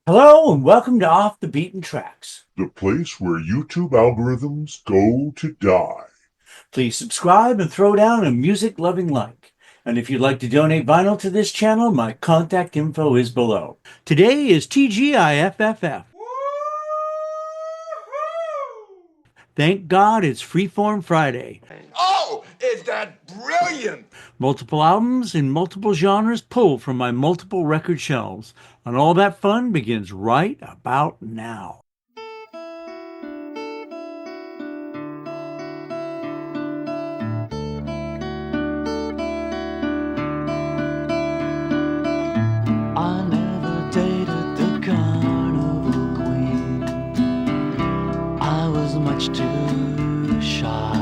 Hello and welcome to Off the Beaten Tracks. The place where YouTube algorithms go to die. Please subscribe and throw down a music-loving like. And if you'd like to donate vinyl to this channel, my contact info is below. Today is TGIFFF. Thank God it's Freeform Friday. Oh, is that brilliant? Multiple albums in multiple genres pulled from my multiple record shelves. And all that fun begins right about now. I never dated the carnival queen. I was much too shy.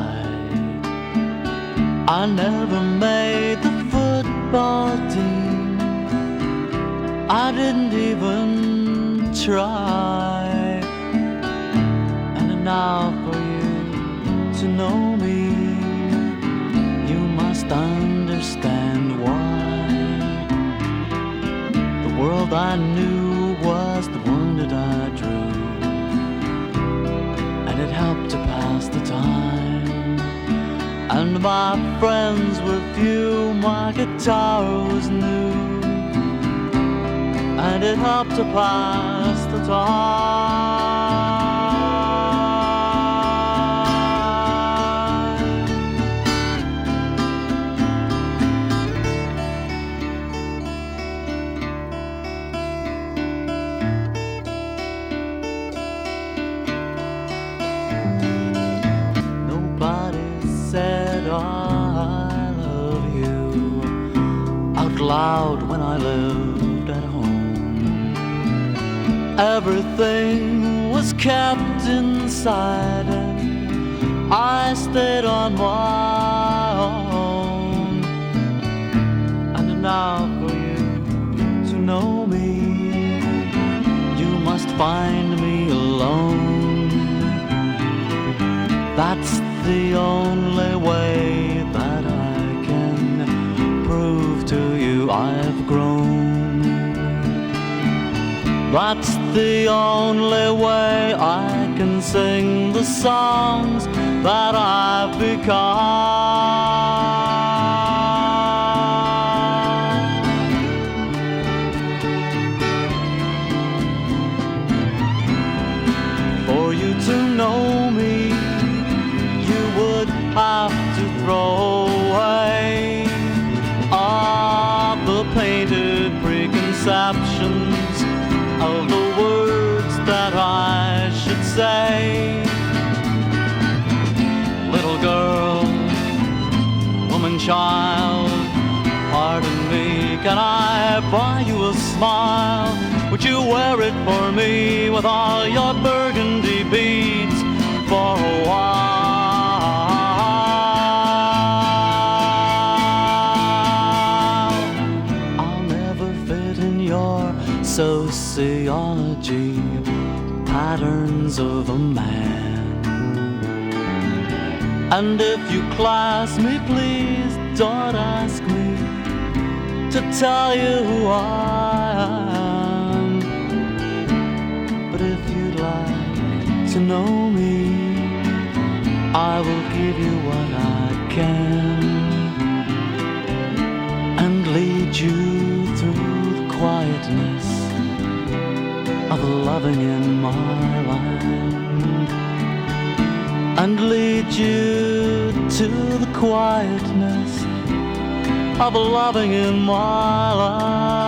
I never made the football team. I didn't even try. And now for you to know me, you must understand why. The world I knew was the one that I drew, and it helped to pass the time. And my friends were few, my guitar was new, and it helped to pass the time. Nobody said I love you out loud when I lived at home. Everything was kept inside, and I stayed on my own. And now for you to know me, you must find me alone. That's the only way that I can prove to you I've grown. That's the only way I can sing the songs that I've become. For you to know me, you would have to throw away all the painted preconceptions of the words that I should say. Little girl, woman, child, pardon me, can I buy you a smile? Would you wear it for me with all your burgundy beads for a while? I'll never fit in your sociology patterns of a man. And if you class me, please don't ask me to tell you who I am. But if you'd like to know me, I will give you what I can and lead you through the quietness of loving in my land, and lead you to the quietness of loving in my life.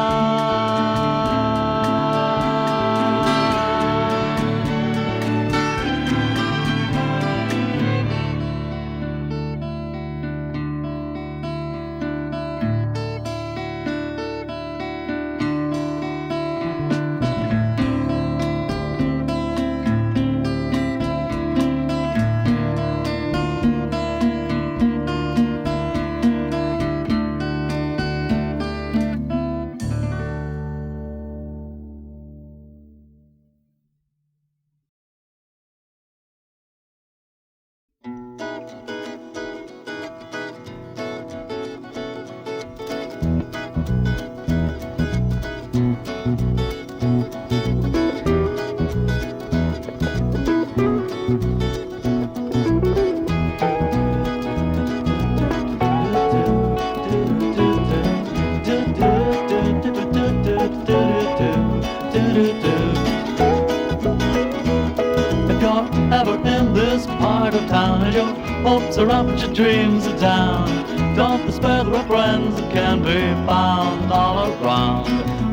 If you're ever in this part of town and your hopes are up, your dreams are down, don't despair, there are friends that can be found all around.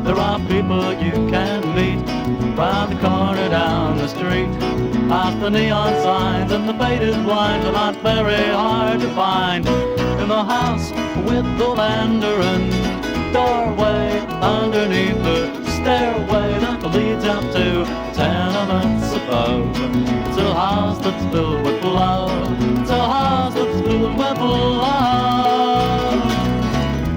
There are people you can meet round the corner, down the street. Past the neon signs and the faded blinds are not very hard to find. In the house with the Mandarin, doorway underneath the stairway that leads up to tenements above. It's a house that's filled with love. It's a house that's filled with love.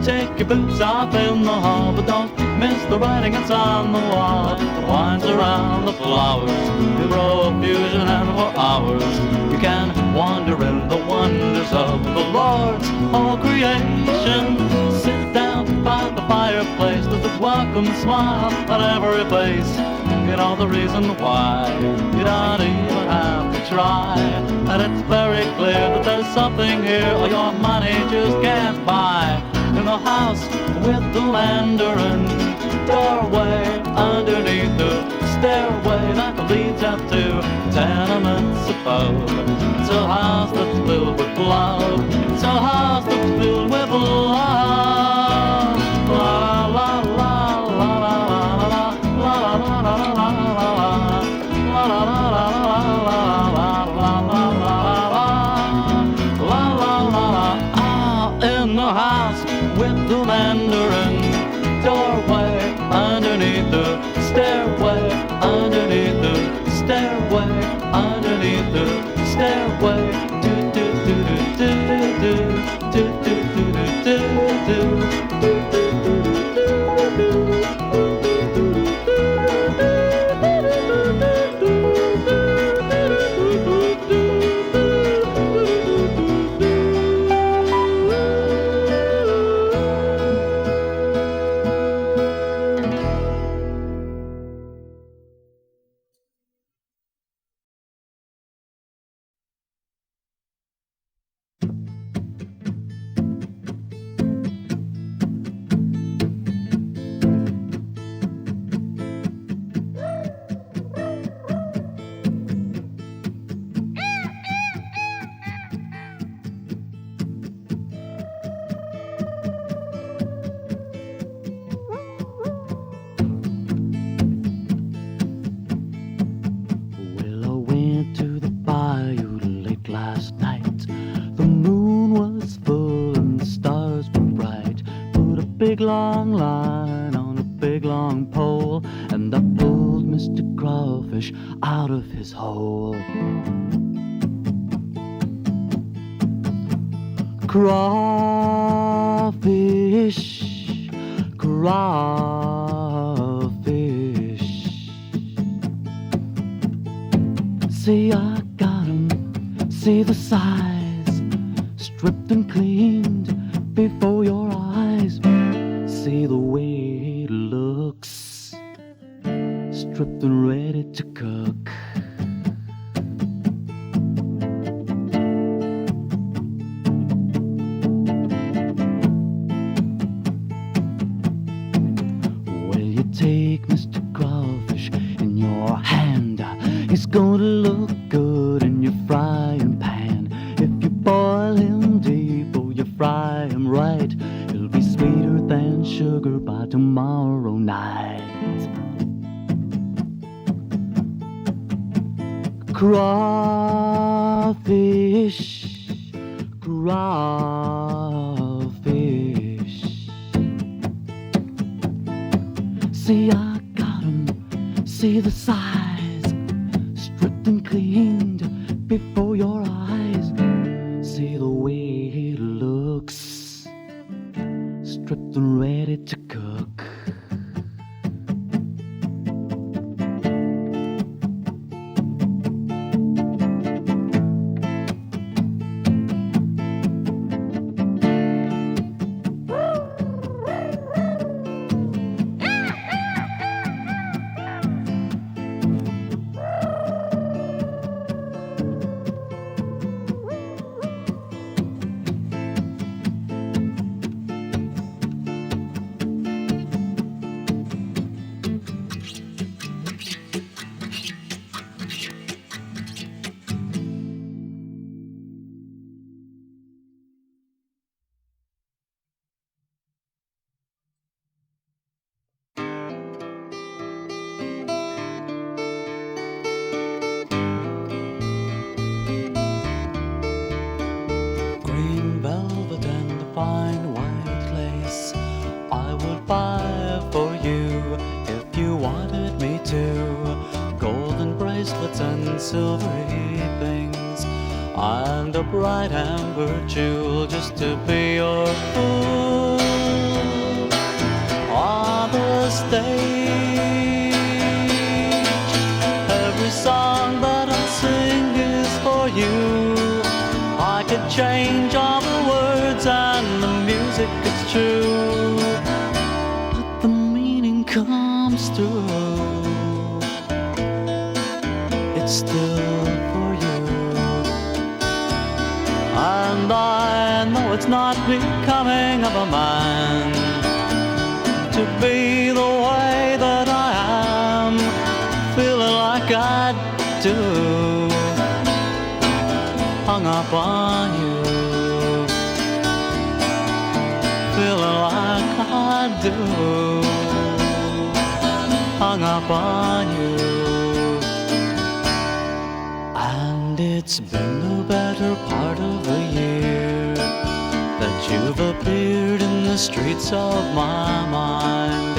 Take your boots off in the hall, but don't miss the writing that's on the wall. The winds around the flowers, the profusion, and for hours you can wander in the wonders of the Lord's whole creation. Sit down by the fireplace, there's a welcome smile on every face. You know the reason why, you don't even have to try. And it's very clear that there's something here all your money just can't buy. In the house with the Mandarin, doorway underneath the stairway that leads up to tenements above. It's a house that's filled with love. It's a house that's filled with love. La la la la la la la la la la. In the house with the Mandarin, doorway underneath the stairway, underneath the stairway, underneath the stairway. Do do do do do do do do do do do. Long line on a big long pole, and I pulled Mr. Crawfish out of his hole. Crawfish, crawfish. See, I got him, see the size, stripped and cleaned before your eyes. See the way it looks, stripped and ready to cook. Well, you take Mr. Crawfish in your hand, he's gonna look good in your frying pan. If you boil him deep or you fry him right, he'll be sweeter than sugar by tomorrow night. Crawfish, crawfish. See, I got him, see the size, stripped and cleaned before your eyes. See the way it looks, stripped and ready to cook. velvets and silvery things, and a bright amber jewel just to be your fool on the stage. Every song that I sing is for you. I could change all the words and the music is true, but the meaning comes through. It's still for you, and I know it's not becoming of a man to be the way that I am, feeling like I do, hung up on you, feeling like I do, hung up on you. And it's been the better part of a year that you've appeared in the streets of my mind,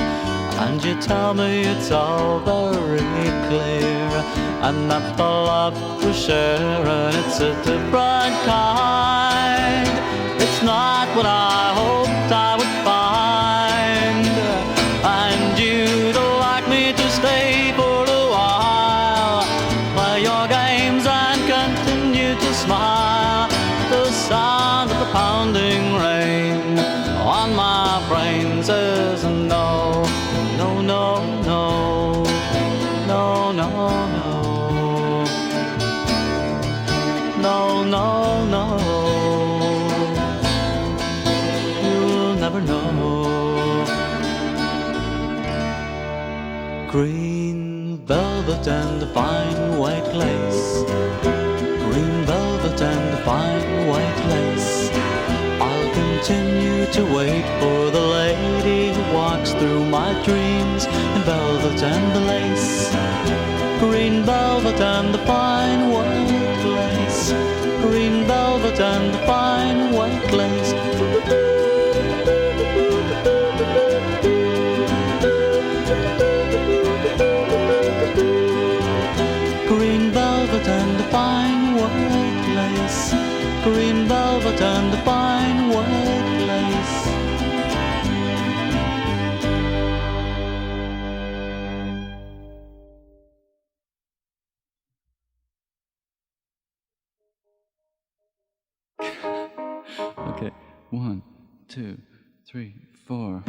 and you tell me it's all very clear, and that the love we're sharing, it's a different kind. It's not what I hoped I would find, and you'd like me to stay for a while, play your games and continue to smile. The sound of the pounding rain on my brain says no, no, no, no, no, no, no, no, no, no. You'll never know. Green velvet and fine white lace, green velvet and fine white lace. I'll continue to wait for the lady who walks through my dreams in velvet and lace. Green velvet and fine white lace, green velvet and fine white lace. Green velvet and fine white lace, green velvet and fine white lace. Okay, 1, 2, 3, 4.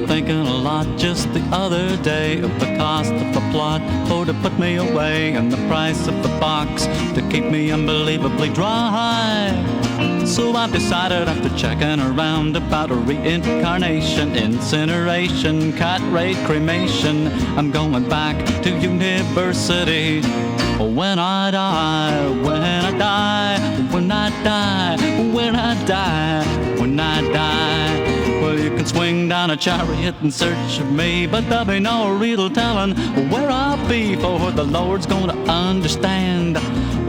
Thinking a lot just the other day of the cost of the plot, or to put me away, and the price of the box to keep me unbelievably dry. So I've decided after checking around about a reincarnation, incineration, cat rate, cremation, I'm going back to university. When I die, when I die, when I die, when I die, when I die. Well, you can swing down a chariot in search of me, but there'll be no real telling where I'll be, for the Lord's gonna understand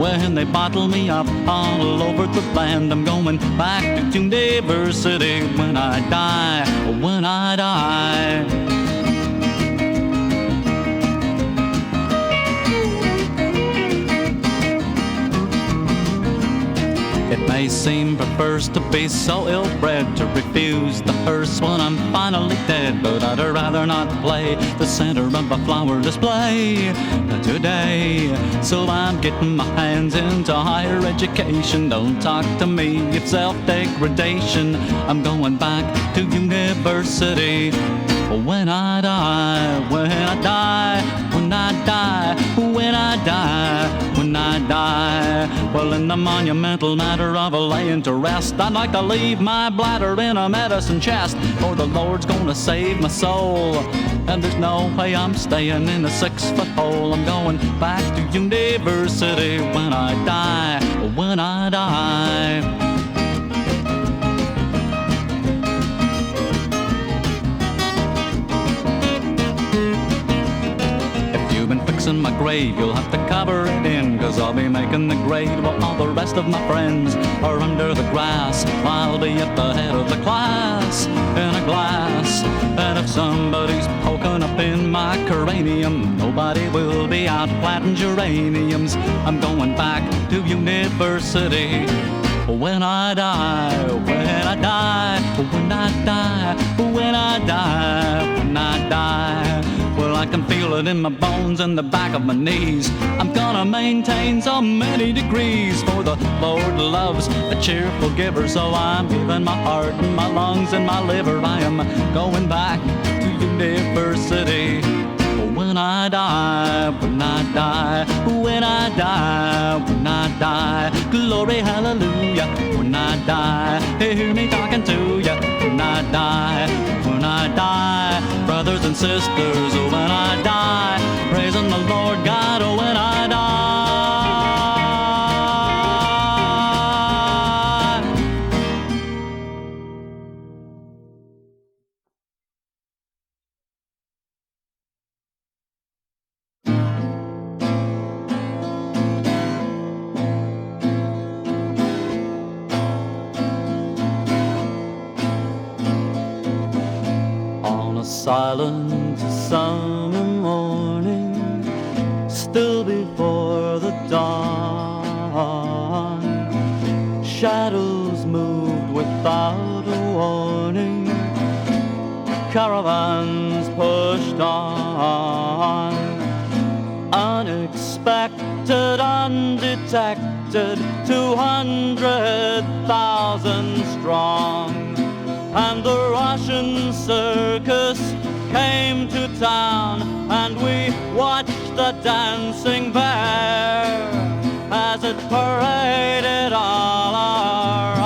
when they bottle me up all over the land. I'm going back to university when I die, when I die. It may seem perverse to be so ill-bred, to refuse the hearse when I'm finally dead, but I'd rather not play the center of a flower display today. So I'm getting my hands into higher education. Don't talk to me of self-degradation. I'm going back to university when I die, when I die, when I die, when I die, when I die. Well, in the monumental matter of a laying to rest, I'd like to leave my bladder in a medicine chest, for the Lord's gonna save my soul, and there's no way I'm staying in a 6-foot hole. I'm going back to university when I die, when I die. My grave, you'll have to cut evaporating, 'cause I'll be making the grade while all the rest of my friends are under the grass. I'll be at the head of the class in a glass, and if somebody's poking up in my cranium, nobody will be out planting geraniums. I'm going back to university. When I die, when I die, when I die, when I die, when I die. Well, I can feel it in my bones and the back of my knees. I'm gonna maintain so many degrees, for the Lord loves a cheerful giver. So I'm giving my heart and my lungs and my liver. I am going back to university. When I die, when I die, when I die, when I die, glory hallelujah. When I die, hear me talking to ya. When I die, when I die, brothers and sisters, oh, when I die, praising the Lord God, oh, when I die. Silent summer morning, still before the dawn, shadows moved without a warning, caravans pushed on, unexpected, undetected, 200,000 strong. And the Russian Circus came to town, and we watched the dancing bear as it paraded all around.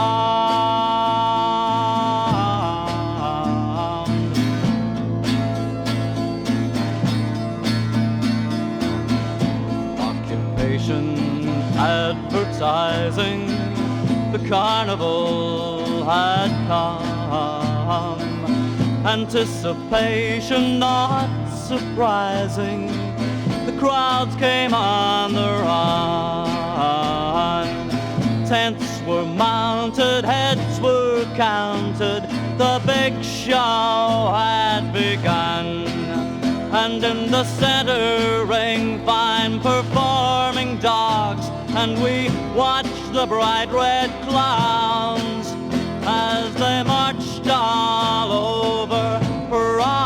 Occupation, advertising, the carnival had come. Anticipation not surprising, the crowds came on the run. Tents were mounted, heads were counted, the big show had begun. And in the center ring, fine performing dogs, and we watched the bright red clowns as they marched all over Prague.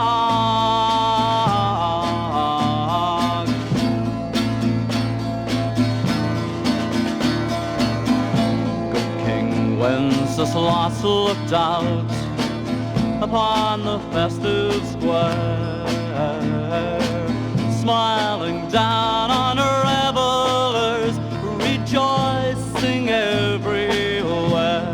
Good King Wenceslas looked out upon the festive square, smiling down on revelers, rejoicing everywhere.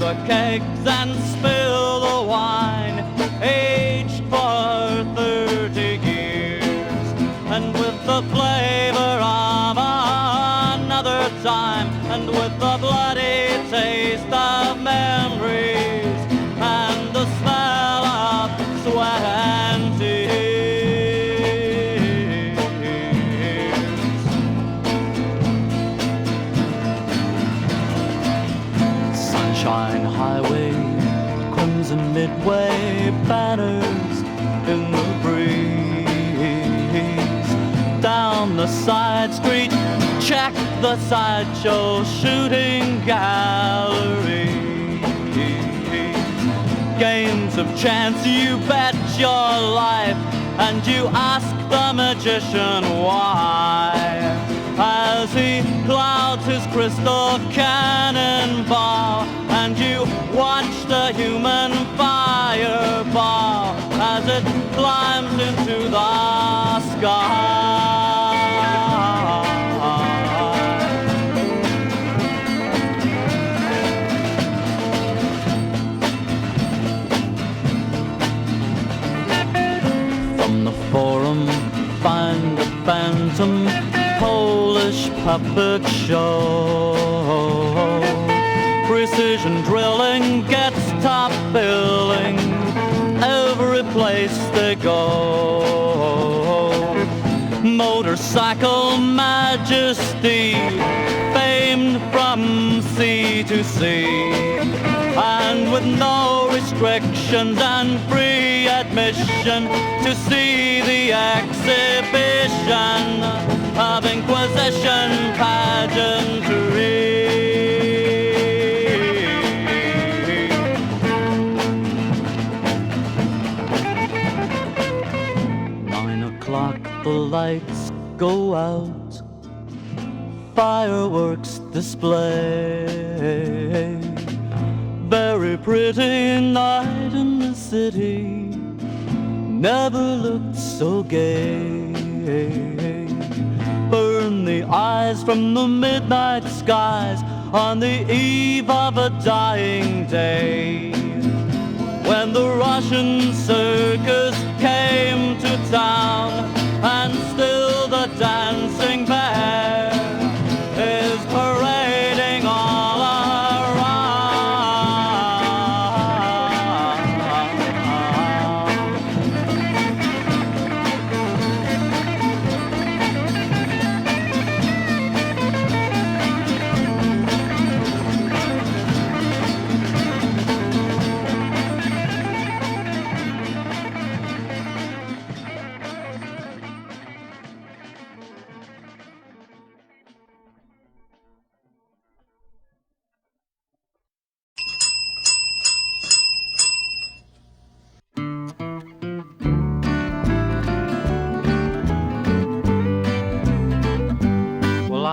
The cakes and spill the wine, aged for 30 years, and with the flavor of another time, and with the bloody taste of memories, and the smell of sweat and tears. Sunshine highway, crimson midway, banners in the breeze. Down the side street, check the sideshow shooting gallery. Games of chance, you bet your life, and you ask the magician why, as he clouds his crystal cannonball, and you watch the human fireball as it climbs into the sky. From the forum, find a phantom Polish puppet show. Precision drilling gets top billing every place they go. motorcycle majesty, famed from sea to sea, and with no restrictions and free admission to see the exhibition of Inquisition pageantry. 9 o'clock, the lights go out, fireworks display. Very pretty night in the city, never looked so gay. Burn the eyes from the midnight skies on the eve of a dying day, when the Russian Circus came to town, and still the dancing bear is parading all around.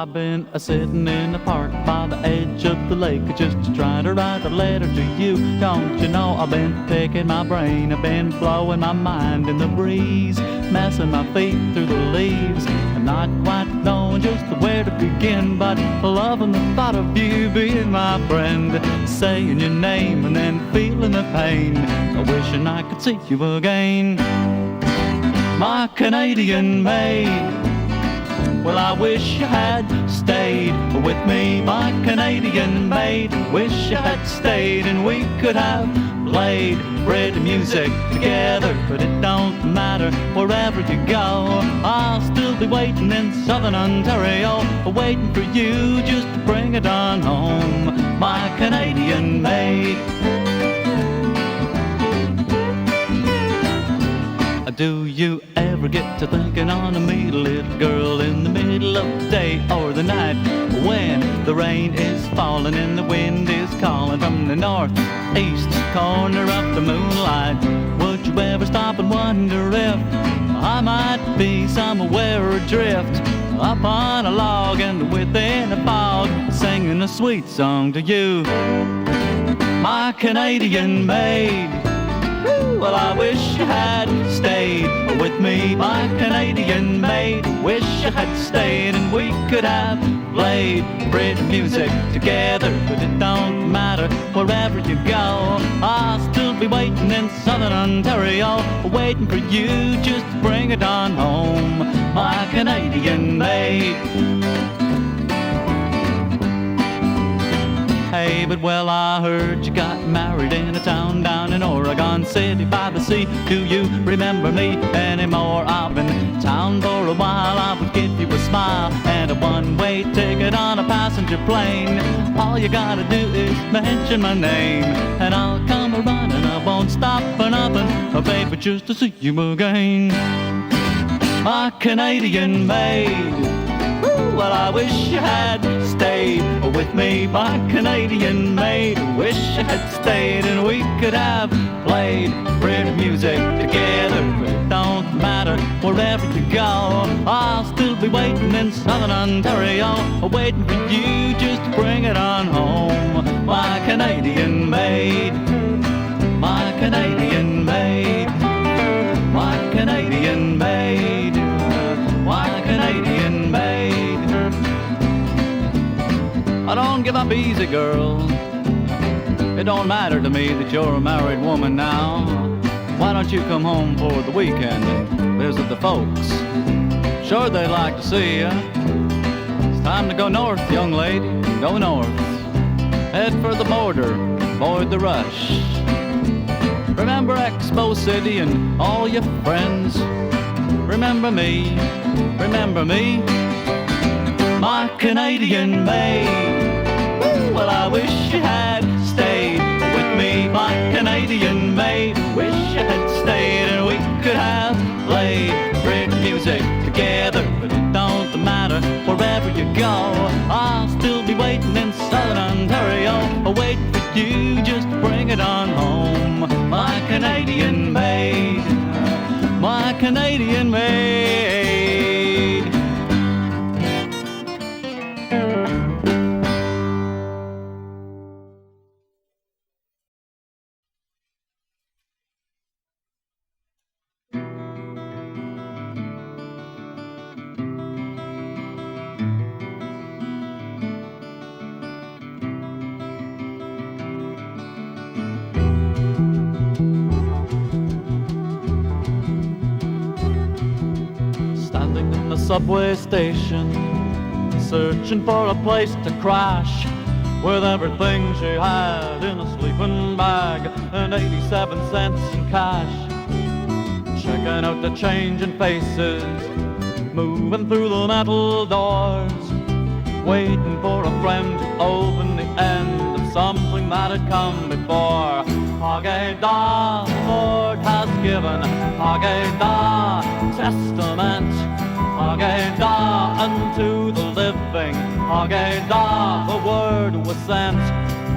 I've been a-sitting in the park by the edge of the lake, just trying to write a letter to you. Don't you know I've been picking my brain, I've been blowing my mind in the breeze, messing my feet through the leaves, and not quite knowing just where to begin, but loving the thought of you being my friend, saying your name and then feeling the pain, wishing I could see you again. My Canadian maid, well, I wish you had stayed with me, my Canadian maid. Wish you had stayed and we could have played pretty music together. But it don't matter wherever you go, I'll still be waiting in Southern Ontario, waiting for you just to bring it on home, my Canadian maid. Do you ever get to thinking on me, little girl, in the middle of the day or the night, when the rain is falling and the wind is calling from the northeast corner of the moonlight? Would you ever stop and wonder if I might be somewhere adrift, up on a log and within a fog, singing a sweet song to you, my Canadian maid? Well, I wish you had stayed with me, my Canadian maid. Wish you had stayed and we could have played pretty music together. But it don't matter wherever you go, I'll still be waiting in Southern Ontario, waiting for you just to bring it on home, my Canadian maid. Hey, but well, I heard you got married in a town down in Oregon City by the sea. Do you remember me anymore? I've been in town for a while. I would give you a smile and a one-way ticket on a passenger plane. All you gotta do is mention my name, and I'll come a-running. I won't stop for nothing, baby, just to see you again, my Canadian maid. Well, I wish you had stayed with me, my Canadian maid. Wish you had stayed and we could have played pretty music together. But it don't matter wherever you go, I'll still be waiting in Southern Ontario, waiting for you just to bring it on home, my Canadian maid, my Canadian maid, my Canadian maid, my Canadian maid. I don't give up easy, girl. It don't matter to me that you're a married woman now. Why don't you come home for the weekend and visit the folks? Sure, they'd like to see you. It's time to go north, young lady. Go north. Head for the border. Avoid the rush. Remember Expo City and all your friends. Remember me. remember me? My Canadian maid. Well, I wish you had stayed with me, my Canadian maid. Wish you had stayed and we could have played great music together. But it don't matter, wherever you go, I'll still be waiting in Southern Ontario. I'll wait for you, just bring it on home. My Canadian maid, my Canadian maid. Standing in the subway station, searching for a place to crash, with everything she had in a sleeping bag and 87 cents in cash. Checking out the changing faces, moving through the metal doors, waiting for a friend to open the end of something that had come before. Haggada, the Lord has given Haggada-Testament. Haggada unto the living, Haggada, the word was sent.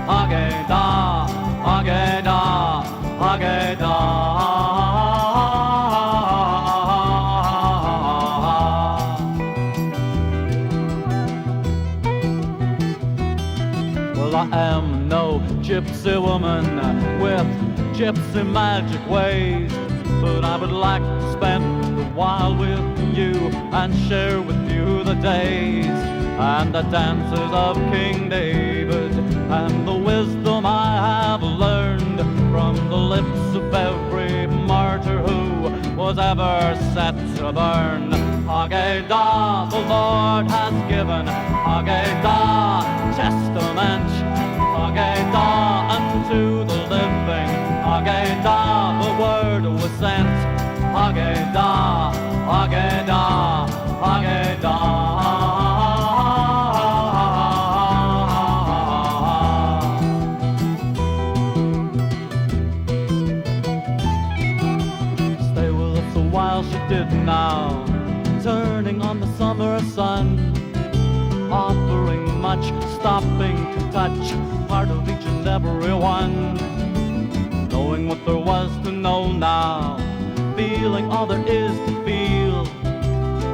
Haggada, Haggada, Haggada. Well, I am no gypsy woman with gypsy magic ways, but I would like to spend a while with you and share with you the days and the dances of King David and the wisdom I have learned from the lips of every martyr who was ever set to burn. Haggada, the Lord has given Haggada-Testament. Haggada unto the living, Haggada, the word was sent. Haggada, Haggada, Haggada. Stay with us a while, she did now, turning on the summer sun, offering much, stopping to touch part of each and every one, knowing what there was to know now, feeling all there is to feel,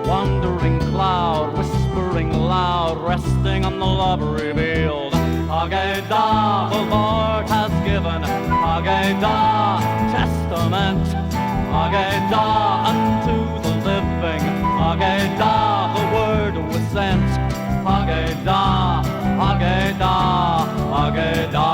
wandering cloud, whispering loud, resting on the love revealed. Haggada, the Lord has given Haggada-Testament. Haggada unto the living, Haggada, the word was sent. Haggada, Haggada, Haggada.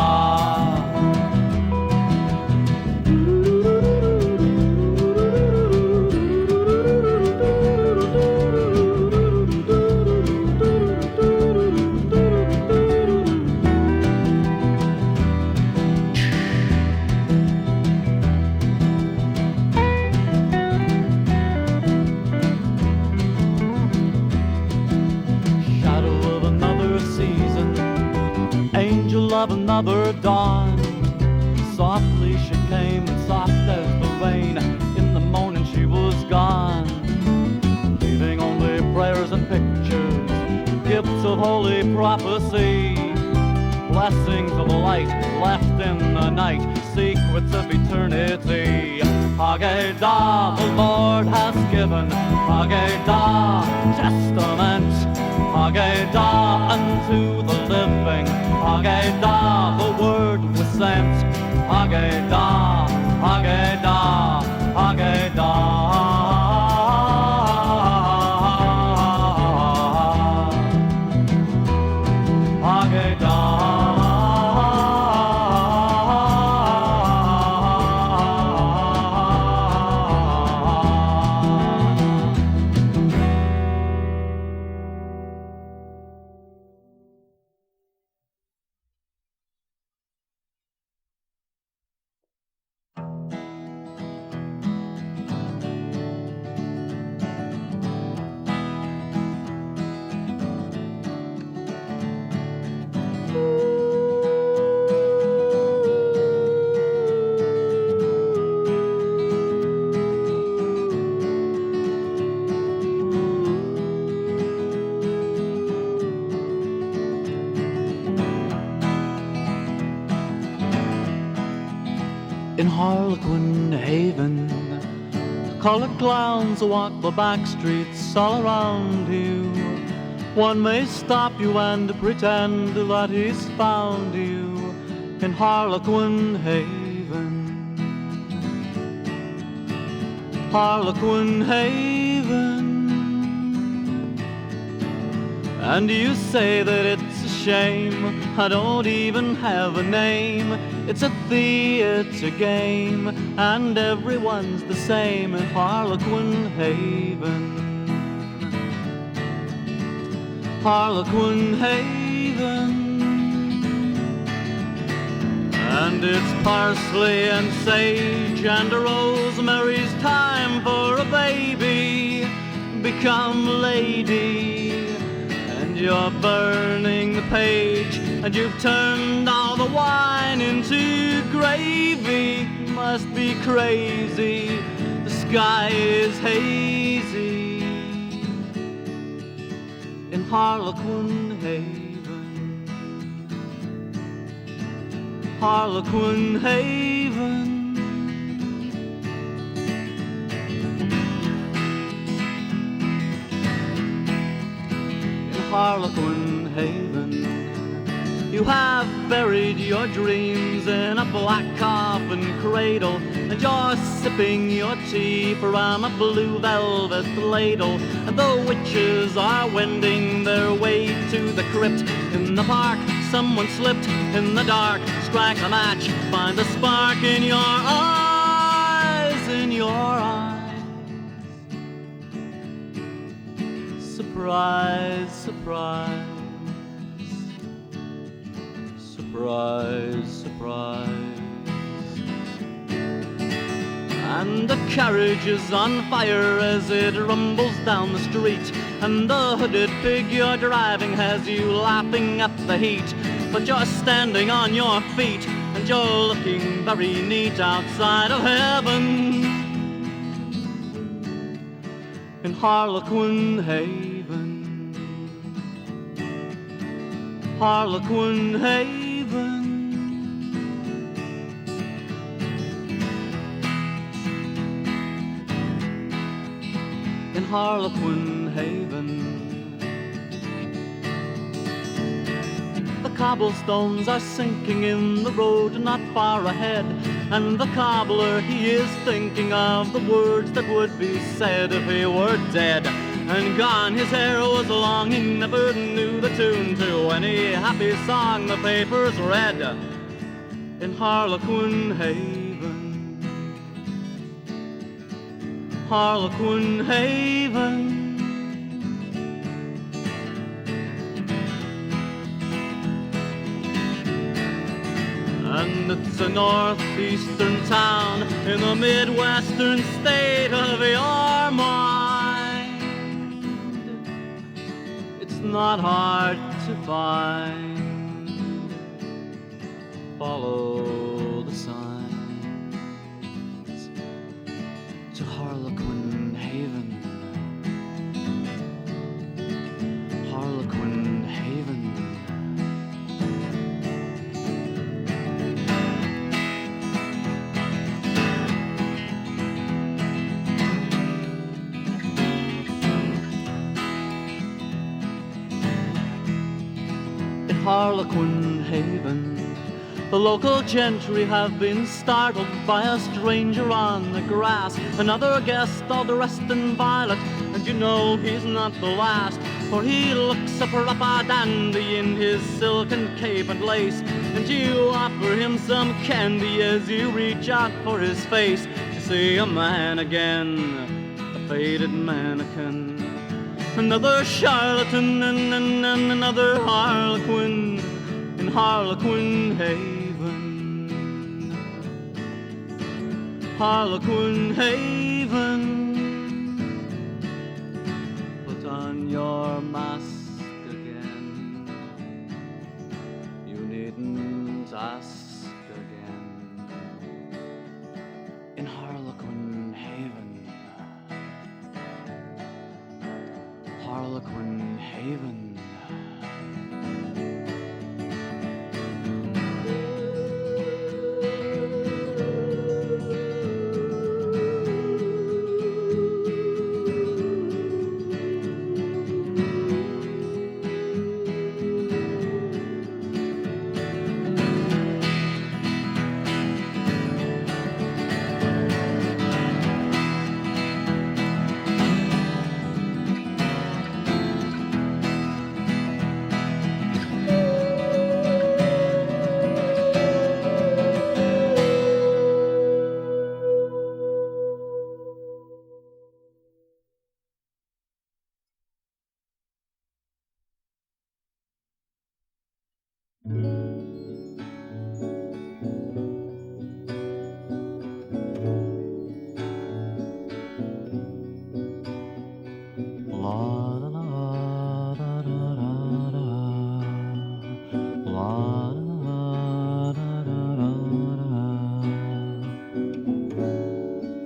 Of another dawn, softly she came and soft as the rain. In the morning she was gone, leaving only prayers and pictures, gifts of holy prophecy, blessings of light left in the night, secrets of eternity. Haggada, the Lord has given Haggada-Testament. Haggada unto the living, Haggada, the word was sent. Haggada, Haggada, Haggada. Harlequin Haven. Colored clowns walk the back streets all around you. One may stop you and pretend that he's found you in Harlequin Haven. Harlequin Haven. And you say that it's a shame I don't even have a name. It's a theater game, and everyone's the same in Harlequin Haven. Harlequin Haven. And it's parsley and sage and rosemary's time for a baby. Become lady, and you're burning the page, and you've turned all the wine into gravy. Must be crazy, the sky is hazy in Harlequin Haven. Harlequin Haven. In Harlequin Haven. You have buried your dreams in a black coffin cradle, and you're sipping your tea from a blue velvet ladle. And the witches are wending their way to the crypt. In the park, someone slipped in the dark. Strike a match, find a spark in your eyes, in your eyes. Surprise, surprise. Surprise, surprise. And the carriage is on fire as it rumbles down the street, and the hooded pig you're driving has you laughing at the heat. But you're standing on your feet, and you're looking very neat outside of heaven in Harlequin Haven. Harlequin Haven. In Harlequin Haven. The cobblestones are sinking in the road not far ahead, and the cobbler, he is thinking of the words that would be said if he were dead and gone. His hair was long, he never knew the tune to any happy song the papers read in Harlequin Haven. Harlequin Haven. And it's a northeastern town in the midwestern state of your mind. It's not hard to find. Follow the signs to Harlequin Haven. Harlequin Haven. Harlequin Haven. The local gentry have been startled by a stranger on the grass. Another guest all dressed in violet, and you know he's not the last, for he looks a proper dandy in his silken cape and lace. And you offer him some candy as you reach out for his face to see a man again, a faded mannequin. Another charlatan and another harlequin in Harlequin Haven. Harlequin Haven. Put on your mask again. You needn't ask again. In Harlequin Haven. Harlequin Haven.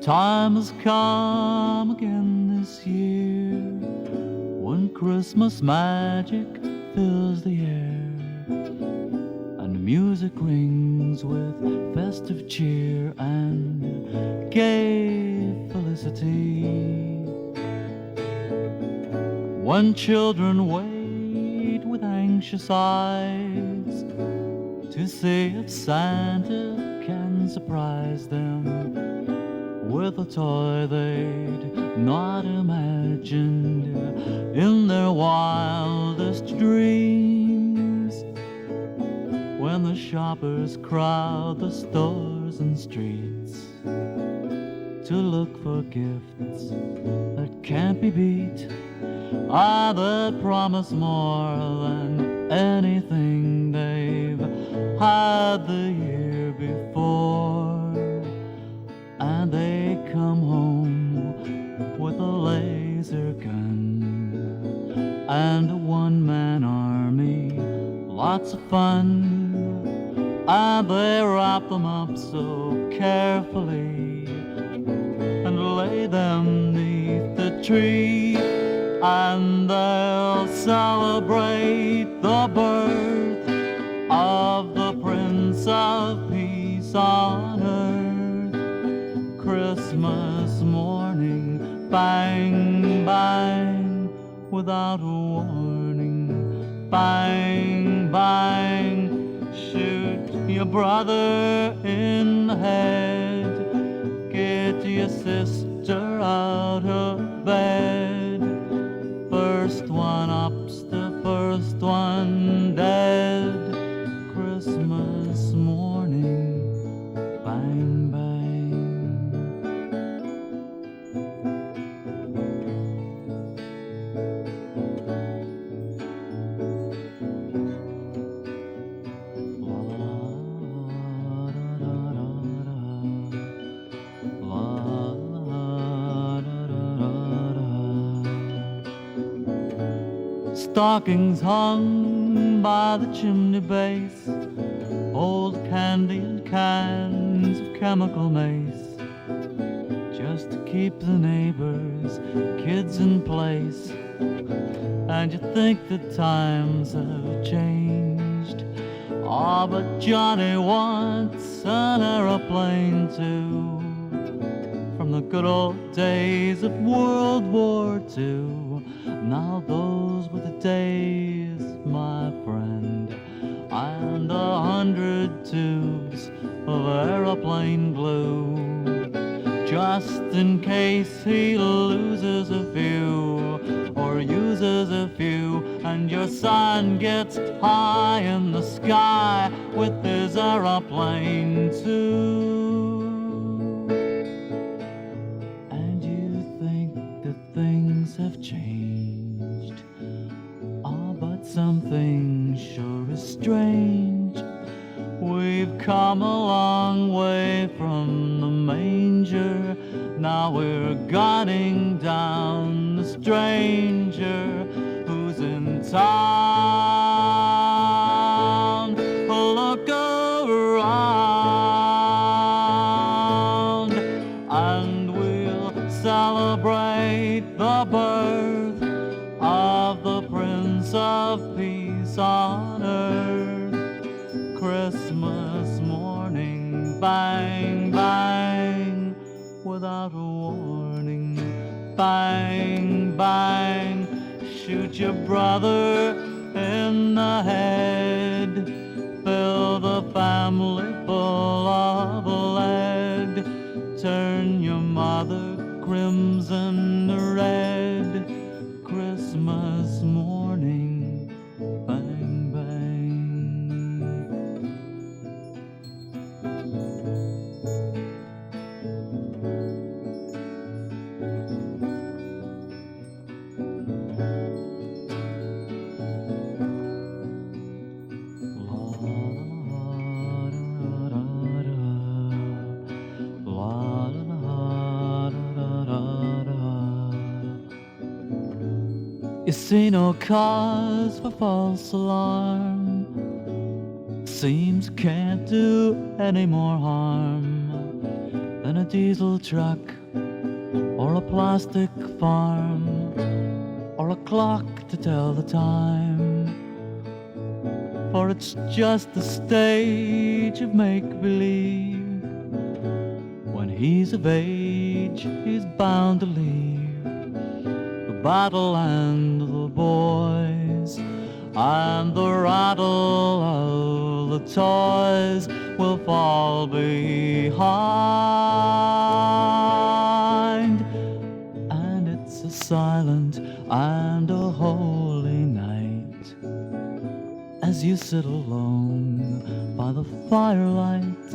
Time has come again this year when Christmas magic fills the air and music rings with festive cheer and gay felicity. When children wait with anxious eyes to see if Santa can surprise them with a toy they'd not imagined in their wildest dreams. When the shoppers crowd the stores and streets to look for gifts that can't be beat, that promise more than anything they've had the year before. And they come home with a laser gun and a one-man army, lots of fun. And they wrap them up so carefully and lay them neath the tree, and they'll celebrate the birth of the Prince of Peace on earth. Christmas morning, bang, bang, without a warning, bang, bang, shoot your brother in the head, get your sister out of bed, first one up's the first one dead, Christmas morning, bang, bang. Stockings hung by the chimney base, old candy and cans of chemical mace, just to keep the neighbors' kids in place. And you think the times have changed, but Johnny wants an aeroplane too, from the good old days of World War II. Now those were the days, my friend, and 100 tubes of aeroplane glue, just in case he loses a few or uses a few, and your son gets high in the sky with his aeroplane too. And you think that things have changed, but something sure is strange. We've come a long way from the manger, now we're gunning down the stranger who's in town. Look around and we'll celebrate the birth of the Prince of Peace on earth. Christmas morning, bang, bang, without a warning, bang, bang, shoot your brother in the head, fill the family full of lead, turn your mother crimson red, Christmas morning, bang, bang. La, see no cause for false alarm. Seems can't do any more harm than a diesel truck or a plastic farm or a clock to tell the time. For it's just a stage of make-believe. When he's of age, he's bound to leave the battle and the boys, and the rattle of the toys will fall behind. And it's a silent and a holy night as you sit alone by the firelight,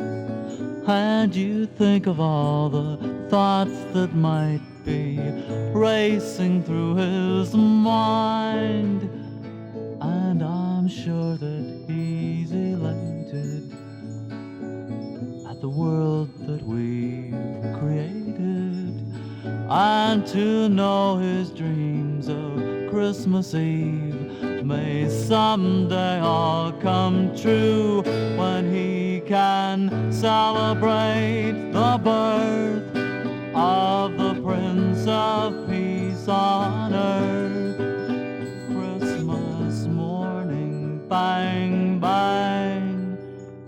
and you think of all the thoughts that might be racing through his mind. And I'm sure that he's elated at the world that we've created, and to know his dreams of Christmas Eve may someday all come true, when he can celebrate the birth of the Prince of Peace on earth. Christmas morning, bang, bang,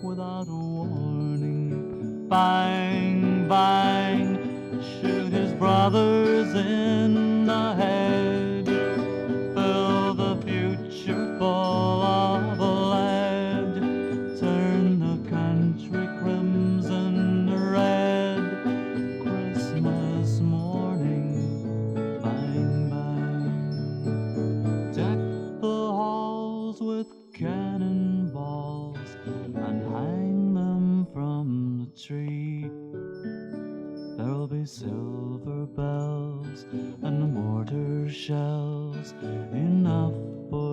without a warning, bang, bang, shoot his brothers in the head, fill the future full of lead, turn the country crimson red. Christmas morning, bang, bang, deck the halls with cannonballs and hang them from the tree. There'll be silver bells and mortar shells, enough for